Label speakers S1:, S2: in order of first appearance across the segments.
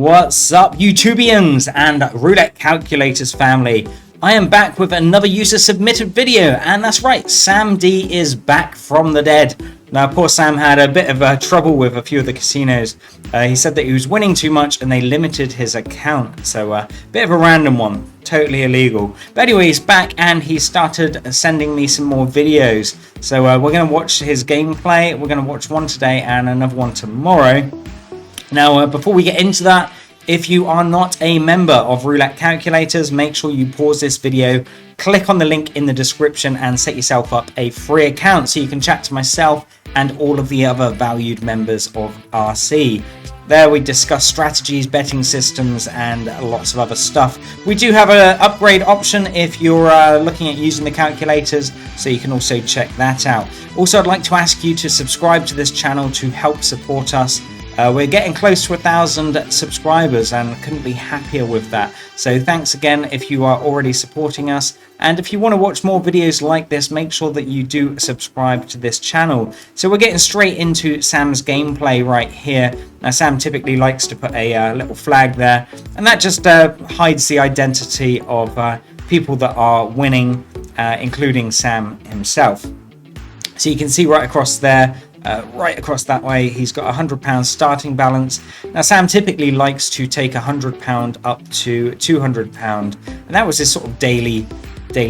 S1: What's up, YouTubians and Roulette Calculators family? I am back with another user submitted video, and that's right, Sam D is back from the dead. Now, poor Sam had a bit of trouble with a few of the casinos. He said that he was winning too much and they limited his account. So a bit of a random one, totally illegal. But anyway, he's back and he started sending me some more videos. So we're going to watch his gameplay. We're going to watch one today and another one tomorrow. Now, before we get into that, if you are not a member of Roulette Calculators, make sure you pause this video, click on the link in the description and set yourself up a free account so you can chat to myself and all of the other valued members of RC. There we discuss strategies, betting systems and lots of other stuff. We do have an upgrade option if you're looking at using the calculators, so you can also check that out. Also, I'd like to ask you to subscribe to this channel to help support us. We're getting close to 1,000 subscribers and couldn't be happier with that. So thanks again if you are already supporting us. And if you want to watch more videos like this, make sure that you do subscribe to this channel. So we're getting straight into Sam's gameplay right here. Now, Sam typically likes to put a little flag there, and that just hides the identity of people that are winning, including Sam himself. So you can see right across there, right across that way, he's got £100 starting balance. Now, Sam typically likes to take £100 up to £200, and that was his sort of daily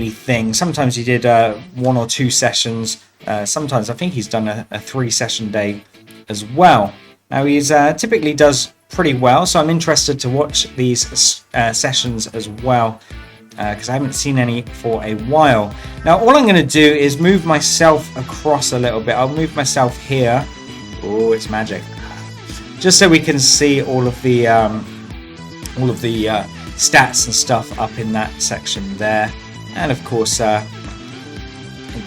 S1: thing. Sometimes he did 1 or 2 sessions. Sometimes I think he's done a 3-session day as well. Now, he's typically does pretty well, so I'm interested to watch these sessions as well, because I haven't seen any for a while. Now, all I'm going to do is move myself across a little bit. I'll move myself here. Oh, it's magic! Just so we can see all of the stats and stuff up in that section there. And of course, it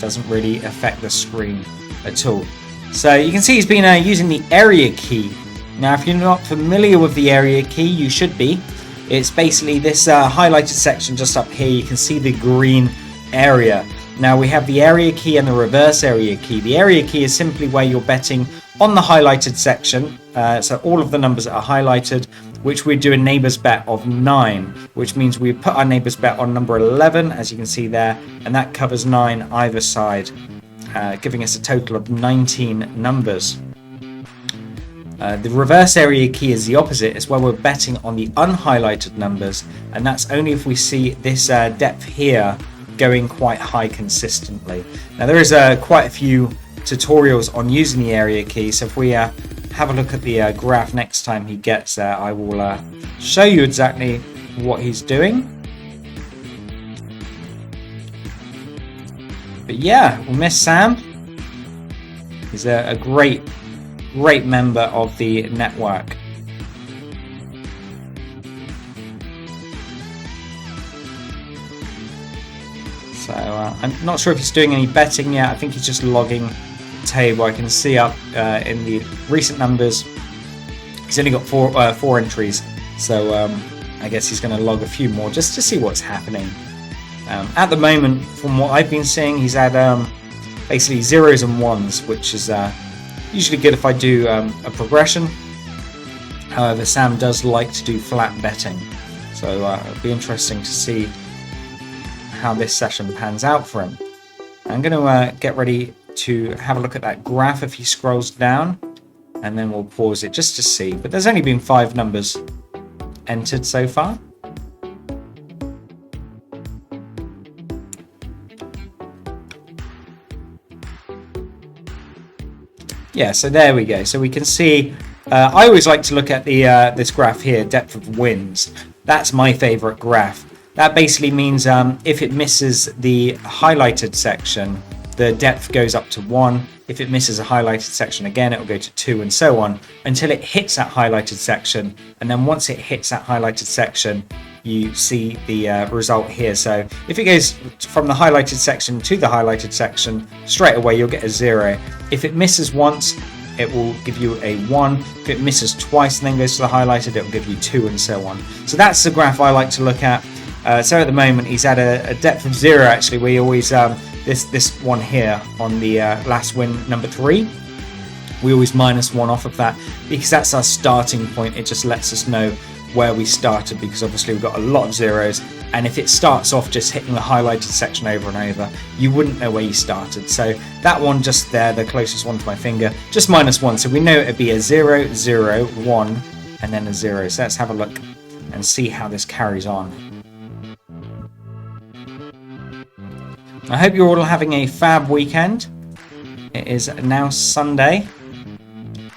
S1: doesn't really affect the screen at all. So you can see he's been using the area key. Now, if you're not familiar with the area key, you should be. It's basically this highlighted section just up here. You can see the green area. Now, we have the area key and the reverse area key. The area key is simply where you're betting on the highlighted section. So all of the numbers that are highlighted, which we do a neighbor's bet of 9, which means we put our neighbor's bet on number 11, as you can see there, and that covers 9 either side, giving us a total of 19 numbers. The reverse area key is the opposite. It's where we're betting on the unhighlighted numbers, and that's only if we see this depth here going quite high consistently. Now, there is quite a few tutorials on using the area key, so if we have a look at the graph next time he gets there, I will show you exactly what he's doing. But yeah, we'll miss Sam. He's a great member of the network. So I'm not sure if he's doing any betting yet. I think he's just logging the table. I can see up in the recent numbers he's only got four entries, so I guess he's going to log a few more just to see what's happening. At the moment, from what I've been seeing, he's had basically 0s and 1s, which is usually good if I do a progression. However, Sam does like to do flat betting, so it'll be interesting to see how this session pans out for him. I'm going to get ready to have a look at that graph if he scrolls down, and then we'll pause it just to see. But there's only been 5 numbers entered so far. Yeah, so there we go. So we can see, I always like to look at the this graph here, depth of wins. That's my favorite graph. That basically means if it misses the highlighted section, the depth goes up to 1. If it misses a highlighted section again, it will go to 2, and so on, until it hits that highlighted section. And then once it hits that highlighted section, you see the result here. So if it goes from the highlighted section to the highlighted section, straight away you'll get a 0. If it misses once, it will give you a 1. If it misses twice and then goes to the highlighted, it will give you 2, and so on. So that's the graph I like to look at. So at the moment he's at a depth of 0, actually. We always this one here on the last win, number 3, we always minus 1 off of that, because that's our starting point. It just lets us know where we started, because obviously we've got a lot of zeros, and if it starts off just hitting the highlighted section over and over, you wouldn't know where you started. So that one just there, the closest one to my finger, just -1, so we know it'd be a 0, 0, 1, and then a 0. So let's have a look and see how this carries on. I hope you're all having a fab weekend. It is now Sunday.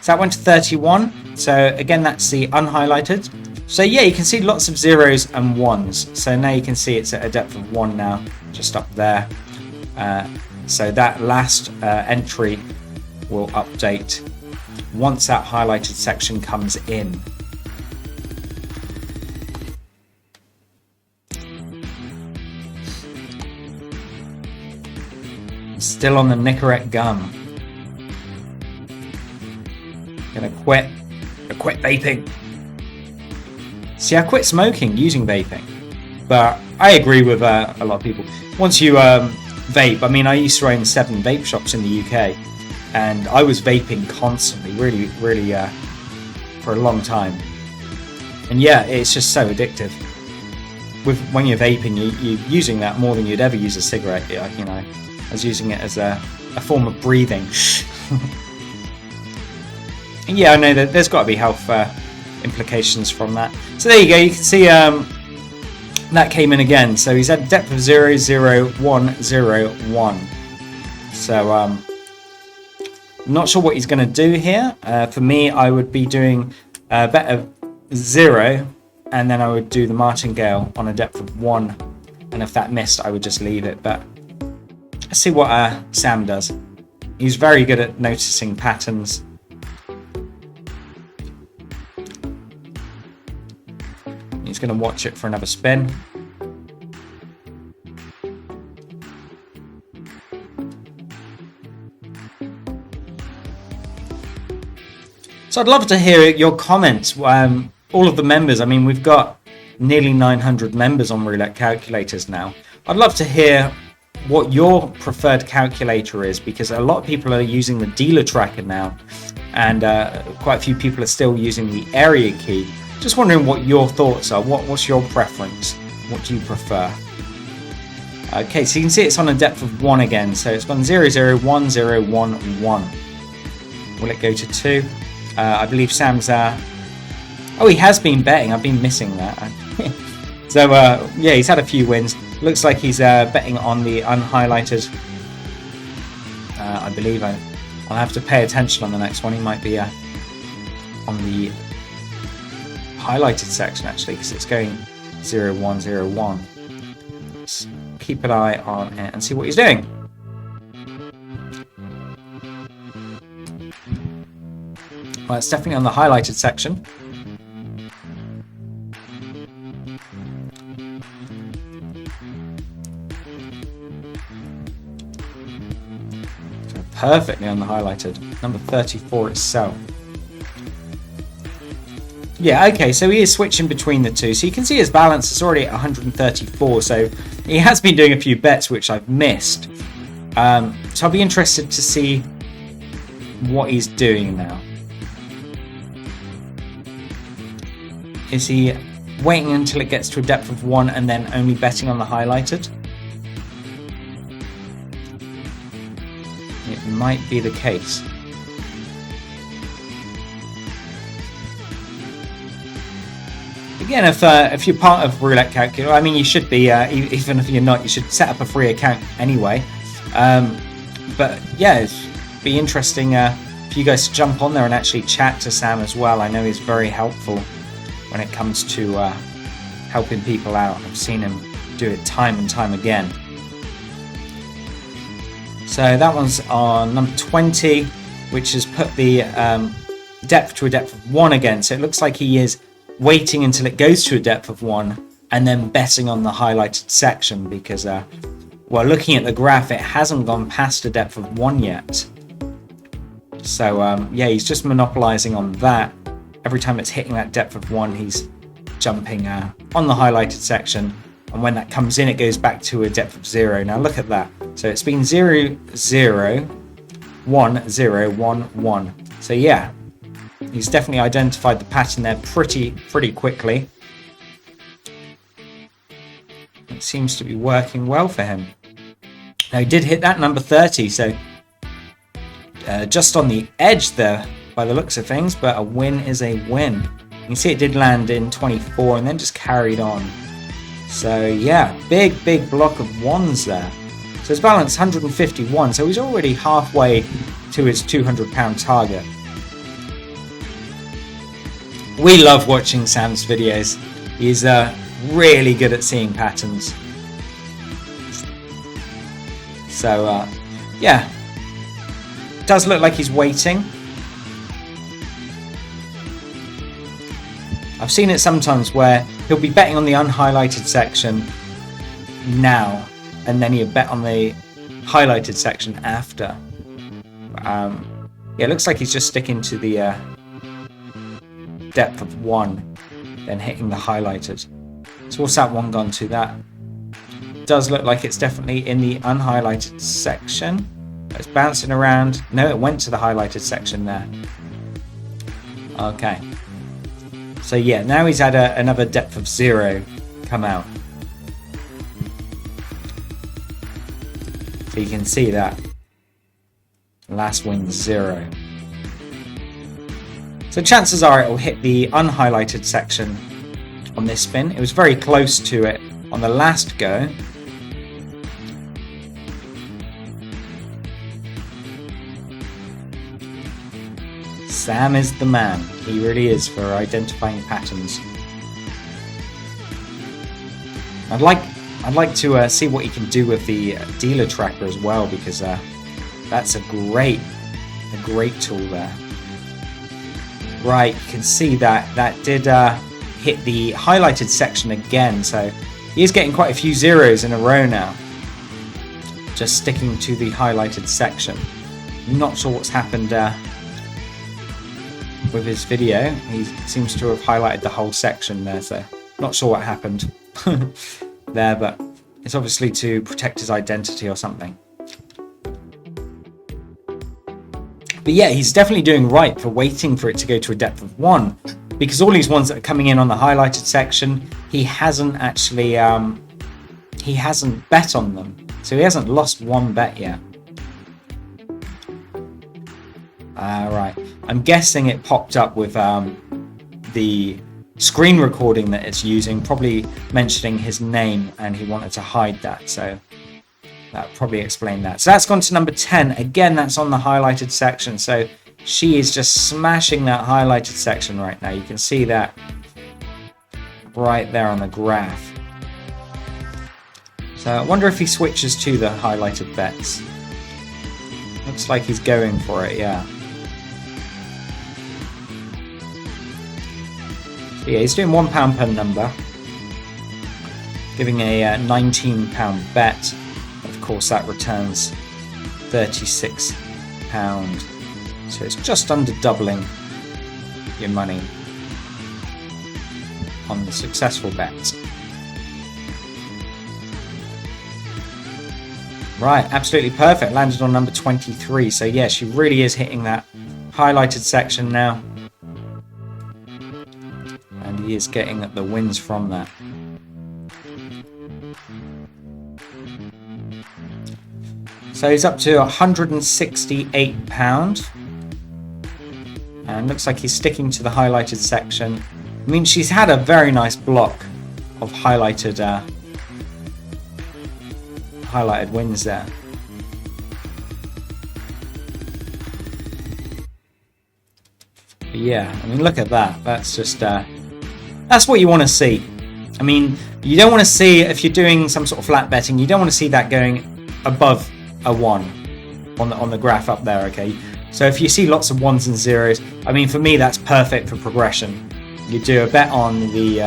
S1: So that went to 31. So again, that's the unhighlighted. So yeah, you can see lots of zeros and ones. So now you can see it's at a depth of 1 now, just up there. So that last entry will update once that highlighted section comes in. Still on the Nicorette gum. Gonna quit. I quit vaping. See, I quit smoking using vaping, but I agree with a lot of people. Once you vape, I mean, I used to own 7 vape shops in the UK, and I was vaping constantly, really, for a long time. And yeah, it's just so addictive. When you're vaping, you're using that more than you'd ever use a cigarette. You know, I was using it as a form of breathing. And yeah, I know that there's got to be health implications from that. So there you go. You can see that came in again. So he's at a depth of 0, 0, 1, 0, 1. So I'm not sure what he's going to do here. For me, I would be doing a better 0, and then I would do the martingale on a depth of 1. And if that missed, I would just leave it. But let's see what Sam does. He's very good at noticing patterns. He's going to watch it for another spin. So I'd love to hear your comments. All of the members, I mean, we've got nearly 900 members on Roulette calculators now. I'd love to hear what your preferred calculator is, because a lot of people are using the dealer tracker now, and quite a few people are still using the area key. Just wondering what your thoughts are. What's your preference? What do you prefer? Okay, so you can see it's on a depth of 1 again. So it's gone 0, 0, 1, 0, 1, 1. Will it go to 2? I believe Sam's... Oh, he has been betting. I've been missing that. So, yeah, he's had a few wins. Looks like he's betting on the unhighlighted. I believe I'll have to pay attention on the next one. He might be on the highlighted section, actually, because it's going 0, 1, 0, 1. Let's keep an eye on it and see what he's doing. Well, it's definitely on the highlighted section. So perfectly on the highlighted. Number 34 itself. Yeah, okay, so he is switching between the two. So you can see his balance is already at 134. So he has been doing a few bets, which I've missed. So I'll be interested to see what he's doing now. Is he waiting until it gets to a depth of 1 and then only betting on the highlighted? It might be the case. Again, if you're part of Roulette Calculator, I mean, you should be, even if you're not, you should set up a free account anyway. But yeah, it'd be interesting for you guys to jump on there and actually chat to Sam as well. I know he's very helpful when it comes to helping people out. I've seen him do it time and time again. So that one's on number 20, which has put the depth to a depth of 1 again. So it looks like he is waiting until it goes to a depth of 1 and then betting on the highlighted section, because well, looking at the graph, it hasn't gone past a depth of 1 yet. So yeah, he's just monopolizing on that. Every time it's hitting that depth of 1, he's jumping on the highlighted section, and when that comes in, it goes back to a depth of 0. Now look at that. So it's been 0, 0, 1, 0, 1, 1. So yeah, He's definitely identified the pattern there pretty quickly. It seems to be working well for him. Now he did hit that number 30, so just on the edge there by the looks of things, but a win is a win. You can see it did land in 24 and then just carried on. So yeah, big block of ones there. So his balance 151, so he's already halfway to his £200 target. We love watching Sam's videos. He's really good at seeing patterns. So yeah, it does look like he's waiting. I've seen it sometimes where he'll be betting on the unhighlighted section now, and then he'll bet on the highlighted section after. Yeah, it looks like he's just sticking to the depth of 1, then hitting the highlighted. So what's that one gone to? That does look like it's definitely in the unhighlighted section. It's bouncing around. No, it went to the highlighted section there. Okay. So yeah, now he's had another depth of 0 come out. So you can see that. Last win 0. So chances are it will hit the unhighlighted section on this spin. It was very close to it on the last go. Sam is the man. He really is for identifying patterns. I'd like to see what he can do with the dealer tracker as well, because that's a great tool there. Right, you can see that did hit the highlighted section again, so he is getting quite a few zeros in a row now, just sticking to the highlighted section. Not sure what's happened with his video. He seems to have highlighted the whole section there, so not sure what happened there, but it's obviously to protect his identity or something. But yeah, he's definitely doing right for waiting for it to go to a depth of 1, because all these ones that are coming in on the highlighted section, he hasn't actually he hasn't bet on them, so he hasn't lost one bet yet. Right, I'm guessing it popped up with the screen recording that it's using, probably mentioning his name, and he wanted to hide that, so that probably explained that. So that's gone to number 10. Again, that's on the highlighted section, so she is just smashing that highlighted section right now. You can see that right there on the graph. So I wonder if he switches to the highlighted bets. Looks like he's going for it, yeah. So yeah, he's doing £1 per number, giving a £19 bet. Of course, that returns £36. So it's just under doubling your money on the successful bet. Right, absolutely perfect. Landed on number 23. So yeah, she really is hitting that highlighted section now. And he is getting the wins from that. So he's up to £168. And looks like he's sticking to the highlighted section. I mean, she's had a very nice block of highlighted wins there. But yeah, I mean, look at that. That's just that's what you want to see. I mean, you don't want to see, if you're doing some sort of flat betting, you don't want to see that going above a 1 on the graph up there, okay? So if you see lots of 1s and 0s, I mean, for me, that's perfect for progression. You do a bet on the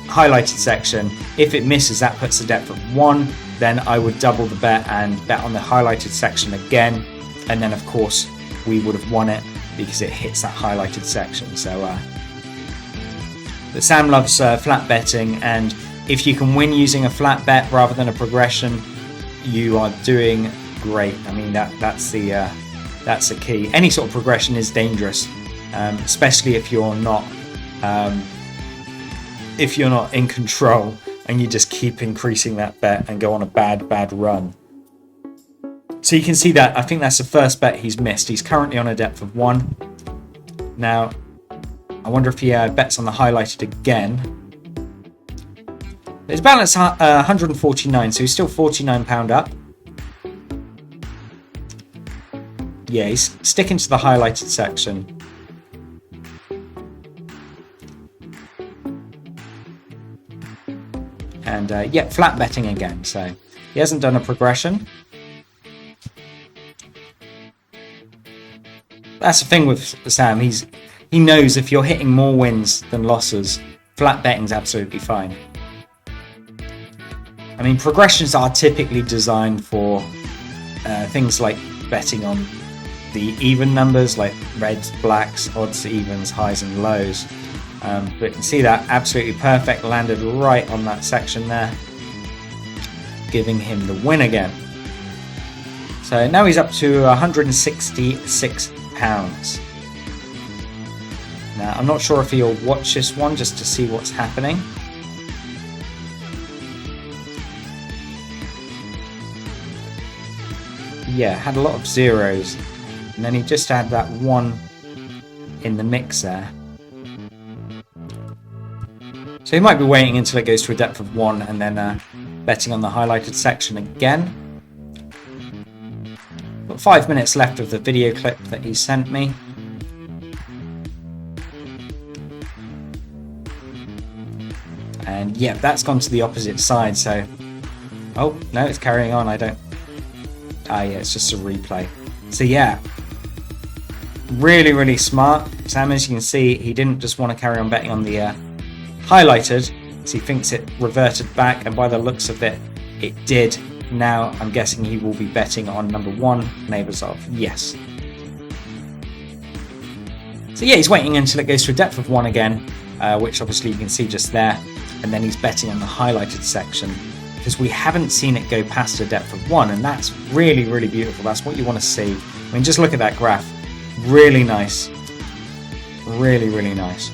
S1: highlighted section. If it misses, that puts the depth of 1. Then I would double the bet and bet on the highlighted section again. And then, of course, we would have won it because it hits that highlighted section. So, but Sam loves flat betting, and if you can win using a flat bet rather than a progression, you are doing great. I mean, that's the That's a key. Any sort of progression is dangerous, especially if you're not in control and you just keep increasing that bet and go on a bad run. So you can see that I think that's the first bet he's missed. He's currently on a depth of 1. Now, I wonder if he bets on the highlighted again. His balance 149, so he's still £49 up. Yeah, he's sticking to the highlighted section. And yeah, flat betting again. So he hasn't done a progression. That's the thing with Sam. He knows if you're hitting more wins than losses, flat betting's absolutely fine. I mean, progressions are typically designed for things like betting on the even numbers, like reds, blacks, odds, evens, highs and lows. But you can see that absolutely perfect, landed right on that section there, giving him the win again. So now he's up to £166. Now, I'm not sure if he'll watch this one just to see what's happening. Yeah, had a lot of zeros, and then he just had that 1 in the mix there. So he might be waiting until it goes to a depth of 1 and then betting on the highlighted section again. Got 5 minutes left of the video clip that he sent me. And yeah, that's gone to the opposite side, so... Oh, no, it's carrying on, yeah, it's just a replay. So yeah, really smart. Sam, as you can see, he didn't just want to carry on betting on the highlighted, so he thinks it reverted back, and by the looks of it, it did. Now I'm guessing he will be betting on number 1, neighbours of. Yes. So yeah, he's waiting until it goes to a depth of 1 again, which obviously you can see just there, and then he's betting on the highlighted section, because we haven't seen it go past a depth of 1, and that's really beautiful. That's what you want to see. I mean, just look at that graph. Really nice. Really nice.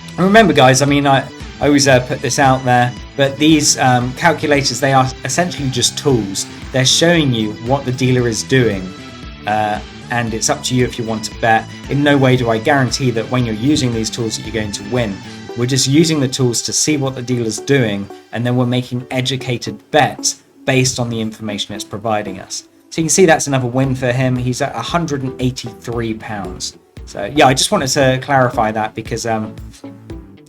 S1: And remember, guys, I mean, I always put this out there, but these calculators, they are essentially just tools. They're showing you what the dealer is doing, and it's up to you if you want to bet. In no way do I guarantee that when you're using these tools that you're going to win. We're just using the tools to see what the dealer's doing, and then we're making educated bets based on the information it's providing us. So you can see that's another win for him. He's at £183. So yeah, I just wanted to clarify that, because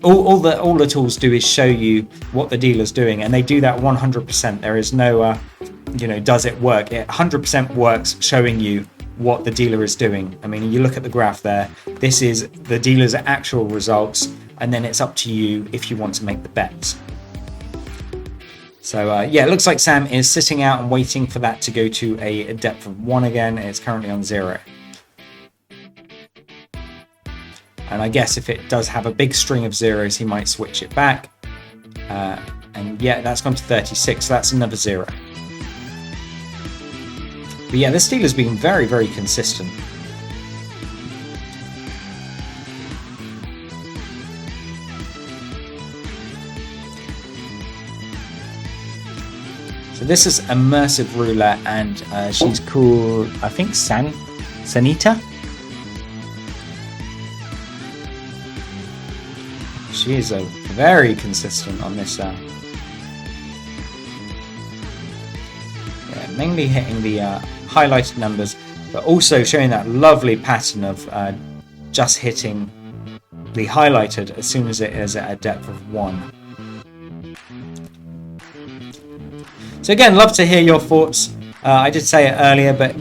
S1: all the tools do is show you what the dealer's doing, and they do that 100%. There is no does it work? It 100% works, showing you what the dealer is doing. I mean, you look at the graph there, this is the dealer's actual results, and then it's up to you if you want to make the bets. So yeah, it looks like Sam is sitting out and waiting for that to go to a depth of 1 again. It's currently on 0. And I guess if it does have a big string of zeros, he might switch it back. And yeah, that's gone to 36, so that's another 0. But yeah, this dealer's been very consistent. So this is Immersive Roulette, and she's called, I think, Sanita? She is very consistent on this. Yeah, mainly hitting the highlighted numbers, but also showing that lovely pattern of just hitting the highlighted as soon as it is at a depth of 1. So again, love to hear your thoughts. I did say it earlier, but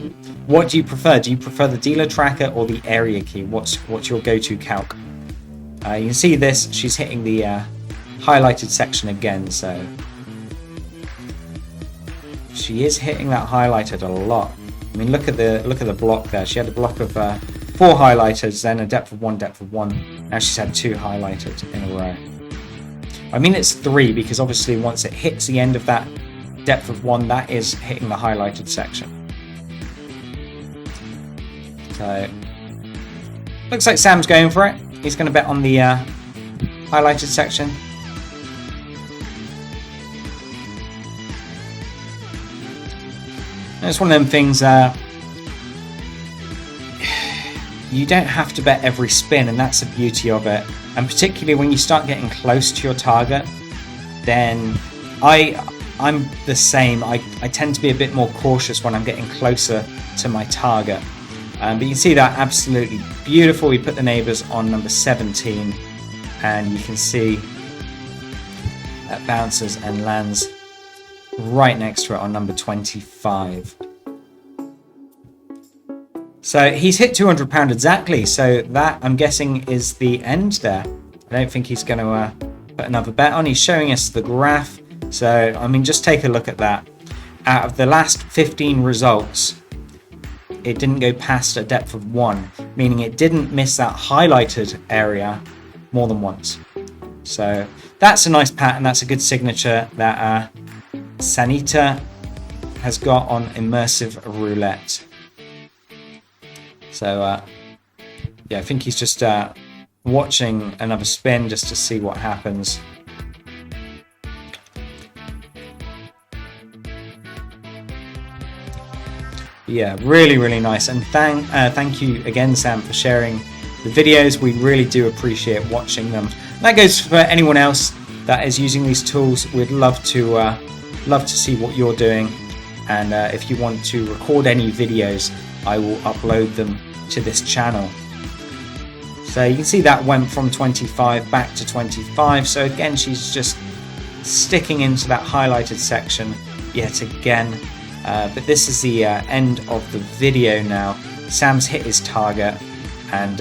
S1: what do you prefer? Do you prefer the dealer tracker or the area key? What's your go-to calc? You can see this, she's hitting the highlighted section again, so she is hitting that highlighted a lot. I mean, look at the block there. She had a block of 4 highlighters, then a depth of 1, depth of 1. Now she's had 2 highlighted in a row. I mean, it's 3, because obviously once it hits the end of that depth of 1, that is hitting the highlighted section. So looks like Sam's going for it. He's going to bet on the highlighted section. And it's one of them things, you don't have to bet every spin, and that's the beauty of it. And particularly when you start getting close to your target, then I'm the same. I tend to be a bit more cautious when I'm getting closer to my target. But you can see that absolutely beautiful. We put the neighbours on number 17, and you can see that bounces and lands right next to it on number 25. So he's hit £200 exactly. So that, I'm guessing, is the end there. I don't think he's going to put another bet on. He's showing us the graph. So, I mean, just take a look at that. Out of the last 15 results, it didn't go past a depth of 1, meaning it didn't miss that highlighted area more than once. So that's a nice pattern. That's a good signature that Sanita has got on immersive roulette. So yeah, I think he's just watching another spin just to see what happens. Yeah, really, really nice. And thank you again, Sam, for sharing the videos. We really do appreciate watching them. That goes for anyone else that is using these tools. We'd love to see what you're doing. And if you want to record any videos, I will upload them to this channel. So you can see that went from 25 back to 25. So again, she's just sticking into that highlighted section yet again. But this is the end of the video now. Sam's hit his target, and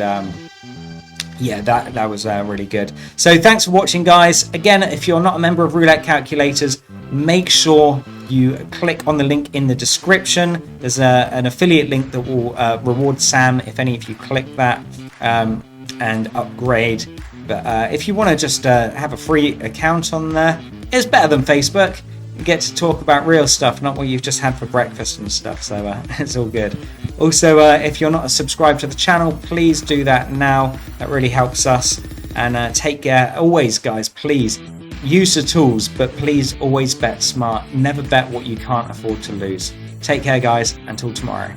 S1: yeah, that was really good. So thanks for watching, guys. Again, if you're not a member of Roulette Calculators, make sure you click on the link in the description. There's an affiliate link that will reward Sam if any of you click that and upgrade. But if you want to just have a free account on there, it's better than Facebook. You get to talk about real stuff, not what you've just had for breakfast and stuff, so it's all good. Also, if you're not subscribed to the channel, please do that now. That really helps us. And take care. Always, guys, please use the tools, but please always bet smart. Never bet what you can't afford to lose. Take care, guys. Until tomorrow.